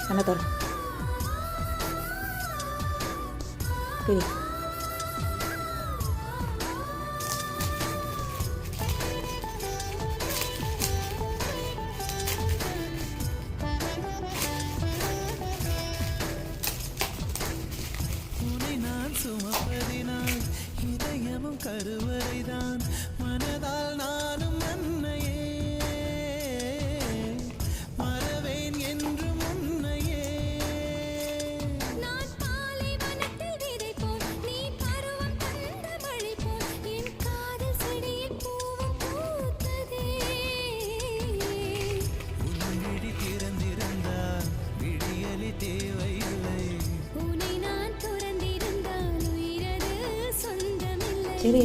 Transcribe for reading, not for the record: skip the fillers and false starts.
கண்ணை பிடி. சுமப்பதினால் இதயமும் கருவறைதான் மனதால் நானும் அன்னையே மறவேன் என்று முன்னையே. நான் பாலைவனத்தில் விதை போல் நீ பருவம் தந்த மழை போல் என் காதல் செடியில் பூவும் பூத்ததே. உன் விழி திறந்திருந்தால் விடியலி தேவையில்லை. உன்னை நான் துறந்திருந்தால் உயிரது சொந்தமில்லை. சரி